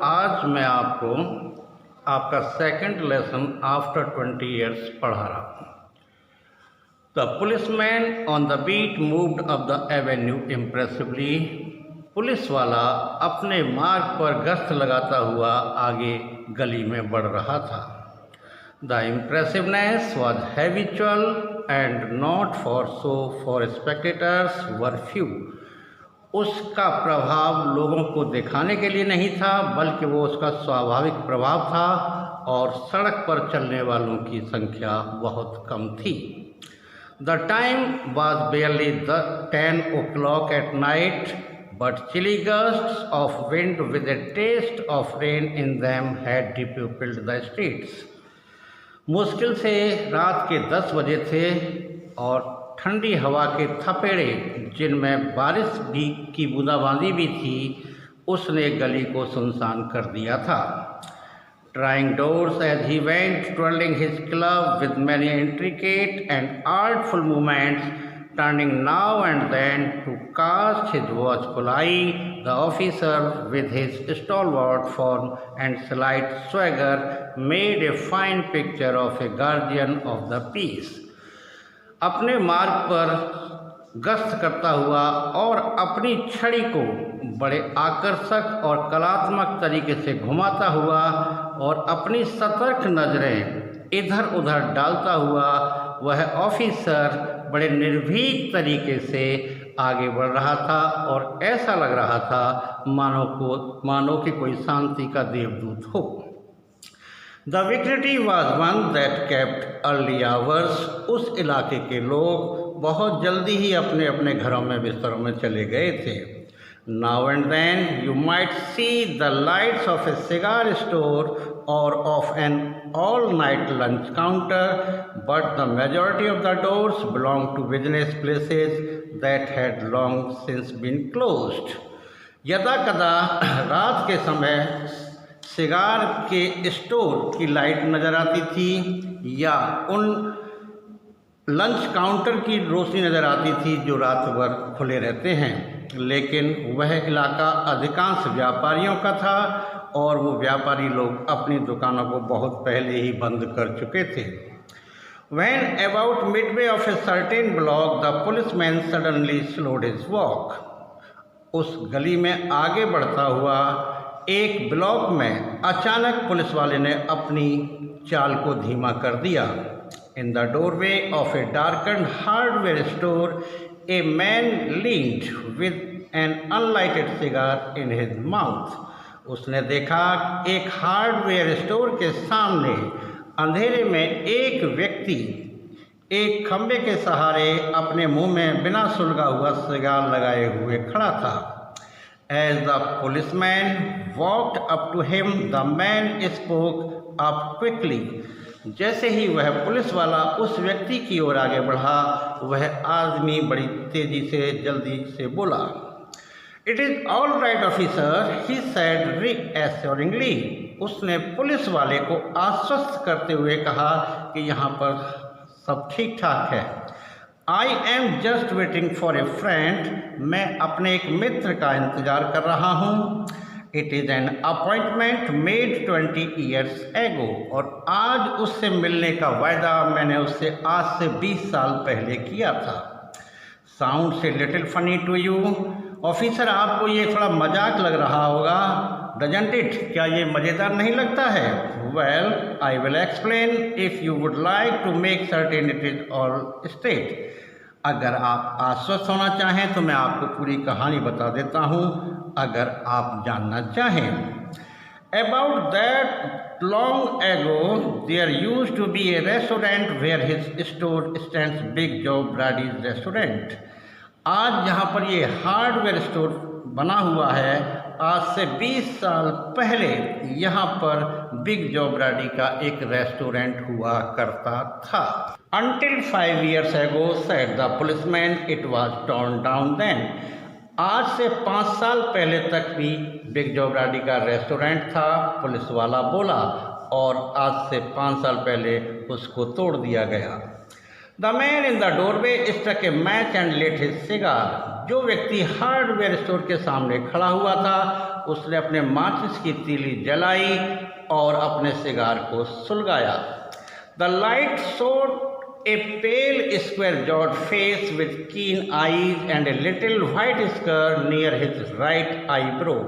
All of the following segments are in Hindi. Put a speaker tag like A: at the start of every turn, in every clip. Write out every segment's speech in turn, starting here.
A: आज मैं आपको आपका सेकंड लेसन आफ्टर 20 ईयर्स पढ़ा रहा हूँ। The policeman on the beat moved up the avenue impressively. Police वाला अपने मार्ग पर गश्त लगाता हुआ आगे गली में बढ़ रहा था। The impressiveness was habitual and not for spectators were few. उसका प्रभाव लोगों को दिखाने के लिए नहीं था, बल्कि वो उसका स्वाभाविक प्रभाव था और सड़क पर चलने वालों की संख्या बहुत कम थी। The time was barely 10 o'clock at night, but chilly gusts of wind with a taste of rain in them had depopulated the streets. मुश्किल से रात के 10 बजे थे और ठंडी हवा के थपेड़े जिनमें बारिश भी की बूंदाबांदी भी थी, उसने गली को सुनसान कर दिया था। Trying doors as he went, twirling his club with many intricate and artful movements, turning now and then to cast his watchful eye, the officer with his stalwart form and slight swagger made a fine picture of a guardian of the peace. अपने मार्ग पर गश्त करता हुआ और अपनी छड़ी को बड़े आकर्षक और कलात्मक तरीके से घुमाता हुआ और अपनी सतर्क नज़रें इधर उधर डालता हुआ वह ऑफिसर बड़े निर्भीक तरीके से आगे बढ़ रहा था और ऐसा लग रहा था मानो कि कोई शांति का देवदूत हो। द विक्रेटी was one that kept early hours. उस इलाके के लोग बहुत जल्दी ही अपने अपने घरों में बिस्तरों में चले गए थे। Now and then you might see the lights of a cigar store or of an all night lunch counter, but the majority of the doors belong to business places that had long since been closed. यदा कदा रात के समय सिगार के स्टोर की लाइट नज़र आती थी या उन लंच काउंटर की रोशनी नज़र आती थी जो रात भर खुले रहते हैं, लेकिन वह इलाका अधिकांश व्यापारियों का था और वो व्यापारी लोग अपनी दुकानों को बहुत पहले ही बंद कर चुके थे। When about midway of a certain block, the policeman suddenly slowed his walk. उस गली में आगे बढ़ता हुआ एक ब्लॉक में अचानक पुलिस वाले ने अपनी चाल को धीमा कर दिया। In the doorway of a darkened hardware store a man leaned with an unlighted cigar in his mouth. उसने देखा एक हार्डवेयर स्टोर के सामने अंधेरे में एक व्यक्ति एक खंबे के सहारे अपने मुंह में बिना सुलगा हुआ सिगार लगाए हुए खड़ा था। As the policeman walked up to him, the man spoke up quickly. जैसे ही वह पुलिस वाला उस व्यक्ति की ओर आगे बढ़ा, वह आदमी बड़ी तेजी से जल्दी से बोला। It is all right, officer, he said reassuringly. उसने पुलिस वाले को आश्वस्त करते हुए कहा कि यहाँ पर सब ठीक ठाक है। I am just waiting for a friend. मैं अपने एक मित्र का इंतज़ार कर रहा हूँ। It is an appointment made 20 years ago. और आज उससे मिलने का वायदा मैंने उससे आज से 20 साल पहले किया था। Sounds a little funny to you? Officer, आपको ये थोड़ा मजाक लग रहा होगा, doesn't it? क्या ये मज़ेदार नहीं लगता है? Well, I will explain if you would like to make certain it is all straight. अगर आप आश्वस्त होना चाहें तो मैं आपको पूरी कहानी बता देता हूँ, अगर आप जानना चाहें। About that long ago, there used to be a restaurant where his store stands, Big Joe Brady's restaurant. आज जहाँ पर ये हार्डवेयर स्टोर बना हुआ है, आज से 20 साल पहले यहाँ पर बिग जॉ ब्राडी का एक रेस्टोरेंट हुआ करता था। Until 5 years ago, said the policeman, it was torn down then. आज से 5 साल पहले तक भी बिग जॉ ब्राडी का रेस्टोरेंट था, पुलिस वाला बोला, और आज से 5 साल पहले उसको तोड़ दिया गया। The man in the doorway struck a match and let his cigar. जो व्यक्ति हार्डवेयर स्टोर के सामने खड़ा हुआ था उसने अपने माचिस की तीली जलाई और अपने सिगार को सुलगाया। The light showed a pale square-jawed face with keen eyes and a little white scar near his right eyebrow।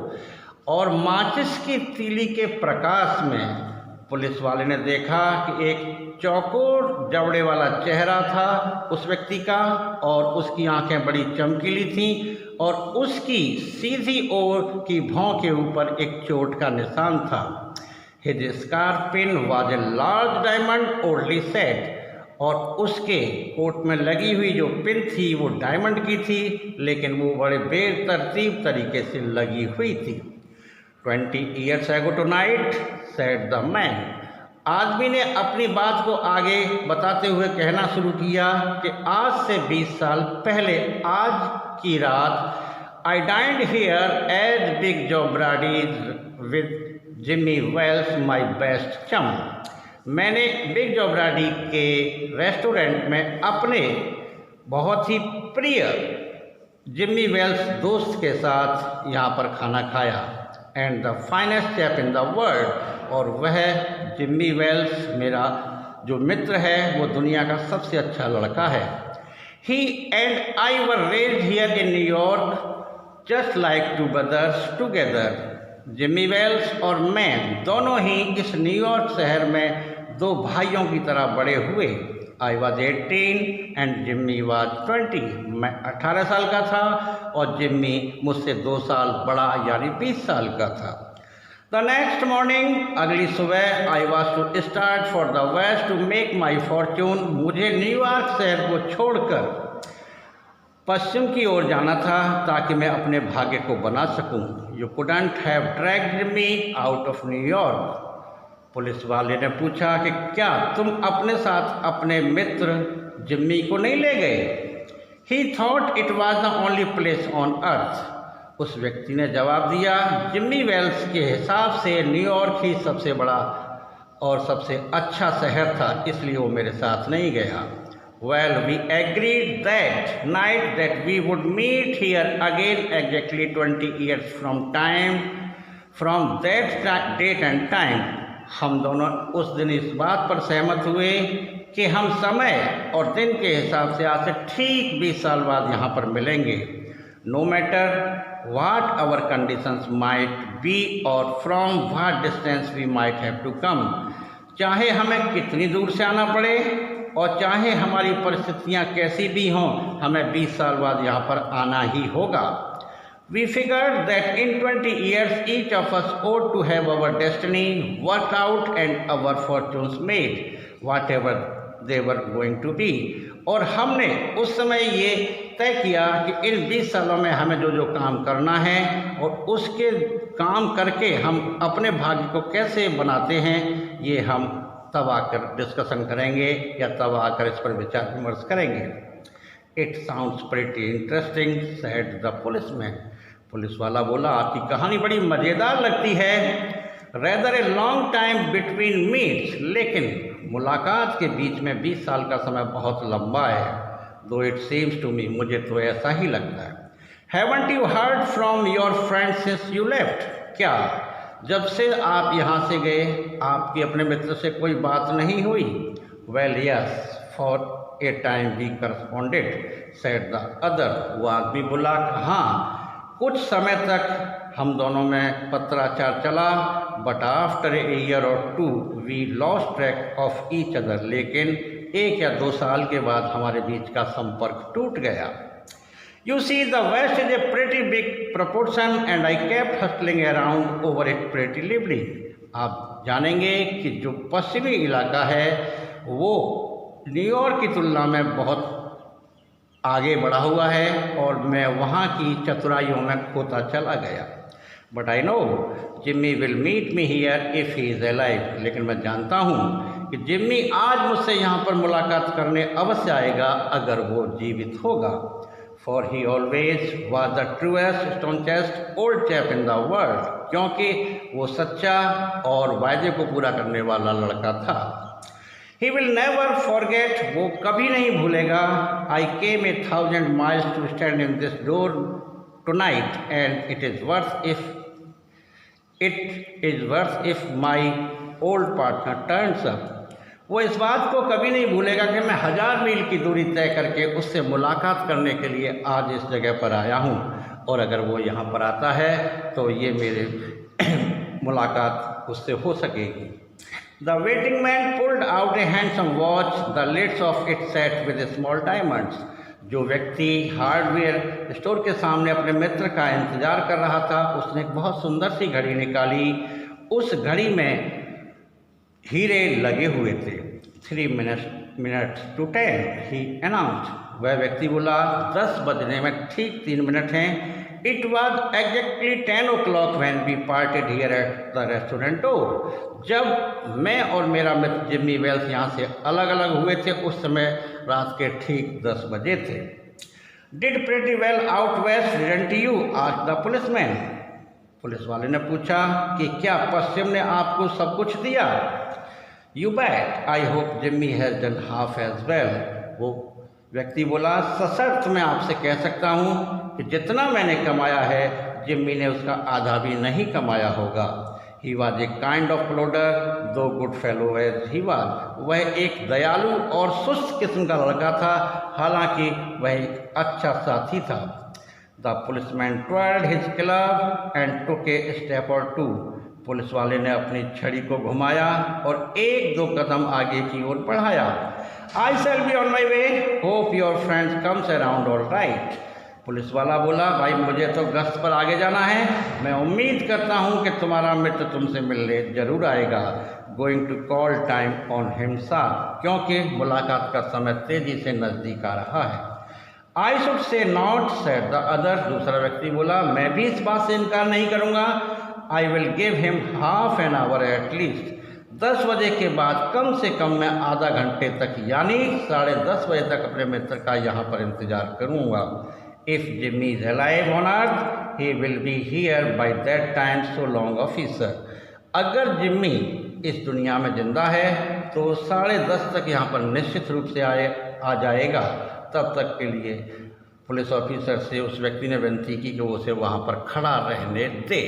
A: और माचिस की तीली के प्रकाश में पुलिस वाले ने देखा कि एक चौकोर जबड़े वाला चेहरा था उस व्यक्ति का, और उसकी आंखें बड़ी चमकीली थीं और उसकी सीधी ओर की भौं के ऊपर एक चोट का निशान था। His scarf pin was a large diamond oddly set, और उसके कोट में लगी हुई जो पिन थी वो डायमंड की थी, लेकिन वो बड़े बेतरतीब तरीके से लगी हुई थी। 20 years ago tonight, said the man। आदमी ने अपनी बात को आगे बताते हुए कहना शुरू किया कि आज से 20 साल पहले आज की रात I dined here as Big Joe Brady's with Jimmy Wells, my best chum। मैंने बिग जॉ ब्राडी के रेस्टोरेंट में अपने बहुत ही प्रिय जिम्मी वेल्स दोस्त के साथ यहाँ पर खाना खाया। And the finest chap in the world, और वह जिम्मी वेल्स मेरा जो मित्र है वो दुनिया का सबसे अच्छा लड़का है। He and I were raised here in New York just like two brothers together. Jimmy Wales और मैं दोनों ही इस न्यूयॉर्क शहर में दो भाइयों की तरह बड़े हुए। I was 18 and Jimmy was 20। मैं 18 साल का था और जिम्मी मुझसे 2 साल बड़ा यानी 20 साल का था। द नेक्स्ट मॉर्निंग, अगली सुबह, I was to start for the west to make my fortune. मुझे न्यूयॉर्क शहर को छोड़कर पश्चिम की ओर जाना था ताकि मैं अपने भाग्य को बना सकूं। You couldn't have dragged me out of New York. Police वाले ने पूछा कि क्या तुम अपने साथ अपने मित्र जिम्मी को नहीं ले गए? ही thought it was the only place on earth. उस व्यक्ति ने जवाब दिया, जिम्मी वेल्स के हिसाब से न्यूयॉर्क ही सबसे बड़ा और सबसे अच्छा शहर था, इसलिए वो मेरे साथ नहीं गया। Well, we agreed that night that we would meet here again exactly 20 years from that date and time। हम दोनों उस दिन इस बात पर सहमत हुए कि हम समय और दिन के हिसाब से आज से ठीक 20 साल बाद यहाँ पर मिलेंगे। No matter what our conditions might be or from what distance we might have to come। चाहे हमें कितनी दूर से आना पड़े और चाहे हमारी परिस्थितियाँ कैसी भी हों, हमें 20 साल बाद यहाँ पर आना ही होगा। We figured that in 20 years each of us ought to have our destiny worked out and our fortunes made, whatever they were going to be। और हमने उस समय ये तय किया कि इन 20 सालों में हमें जो जो काम करना है और उसके काम करके हम अपने भाग्य को कैसे बनाते हैं, ये हम तब आकर डिस्कशन करेंगे या तब आकर इस पर विचार विमर्श करेंगे। It sounds pretty interesting, said the policeman. Police वाला बोला, आपकी कहानी बड़ी मज़ेदार लगती है। Rather a long time between meets, लेकिन मुलाकात के बीच में 20 साल का समय बहुत लंबा है। दो इट सीम्स टू मी, मुझे तो ऐसा ही लगता है। Haven't you heard from your friend since you left? क्या जब से आप यहाँ से गए आपकी अपने मित्र से कोई बात नहीं हुई? Well yes, for a time we corresponded, said the other. वो आदमी बोला, हाँ कुछ समय तक हम दोनों में पत्राचार चला, बट आफ्टर ए ईयर और 2 we lost track of each other. लेकिन 1 या 2 साल के बाद हमारे बीच का संपर्क टूट गया। You see, the West is a pretty big proportion and I kept hustling around over it pretty lively। आप जानेंगे कि जो पश्चिमी इलाका है वो न्यूयॉर्क की तुलना में बहुत आगे बढ़ा हुआ है और मैं वहाँ की चतुराइयों में खोता चला गया। But I know Jimmy will meet me here if he is alive. लेकिन मैं जानता हूँ कि जिम्मी आज मुझसे यहाँ पर मुलाकात करने अवश्य आएगा अगर वो जीवित होगा। For he always was the truest staunchest old chap in the world. क्योंकि वो सच्चा और वायदे को पूरा करने वाला लड़का था। He will never forget, वो कभी नहीं भूलेगा। I came 1,000 miles to stand in this door tonight and it is worth if it is worth if my old partner turns up. वो इस बात को कभी नहीं भूलेगा कि मैं 1000 मील की दूरी तय करके उससे मुलाकात करने के लिए आज इस जगह पर आया हूँ, और अगर वो यहाँ पर आता है तो ये मेरे मुलाकात उससे हो सकेगी। The waiting man pulled out a handsome watch, the lids of it set with small diamonds. जो व्यक्ति हार्डवेयर स्टोर के सामने अपने मित्र का इंतजार कर रहा था, उसने एक बहुत सुंदर सी घड़ी निकाली। उस घड़ी में हीरे लगे हुए थे। 3 minutes to 10 ही अनाउंस्ड। वह व्यक्ति बोला 10 बजने में ठीक 3 मिनट हैं। It was exactly 10 o'clock when we parted here at the restaurant door. जब मैं और मेरा मित्र जिम्मी वेल्स यहाँ से अलग अलग हुए थे, उस समय रात के ठीक 10 बजे थे। Did pretty well out west, didn't you? asked the policeman. Police वाले ने पूछा कि क्या पश्चिम ने आपको सब कुछ दिया? You bet. I hope Jimmy has done half as well. वो व्यक्ति बोला सशर्त मैं आपसे कह सकता हूँ कि जितना मैंने कमाया है, जिम्मी ने उसका आधा भी नहीं कमाया होगा। He was a kind of plodder, though good fellow as he was. वह एक दयालु और सुस्त किस्म का लड़का था, हालांकि वह एक अच्छा साथी था। The policeman twirled his club and took a step or two. Police वाले ने अपनी छड़ी को घुमाया और 1-2 कदम आगे की ओर बढ़ाया। I shall be on my way. Hope your friend comes around all right. Police वाला बोला भाई मुझे तो गश्त पर आगे जाना है, मैं उम्मीद करता हूँ कि तुम्हारा मित्र तुमसे मिलने जरूर आएगा। Going to call time on him sir, क्योंकि मुलाकात का समय तेजी से नज़दीक आ रहा है। I should say not, said the other. दूसरा व्यक्ति बोला मैं भी इस बात से इनकार नहीं करूँगा। I will give him half an hour at least. 10 बजे के बाद कम से कम मैं आधा घंटे तक यानी 10:30 बजे तक अपने मित्र का यहाँ पर इंतजार करूँगा। If Jimmy is alive on earth, he will be here by that time. So long, officer. अगर जिम्मी इस दुनिया में जिंदा है तो 10:30 तक यहाँ पर निश्चित रूप से आ जाएगा। तब तक के लिए पुलिस ऑफिसर से उस व्यक्ति ने विनती की कि वो उसे वहाँ पर खड़ा रहने दे।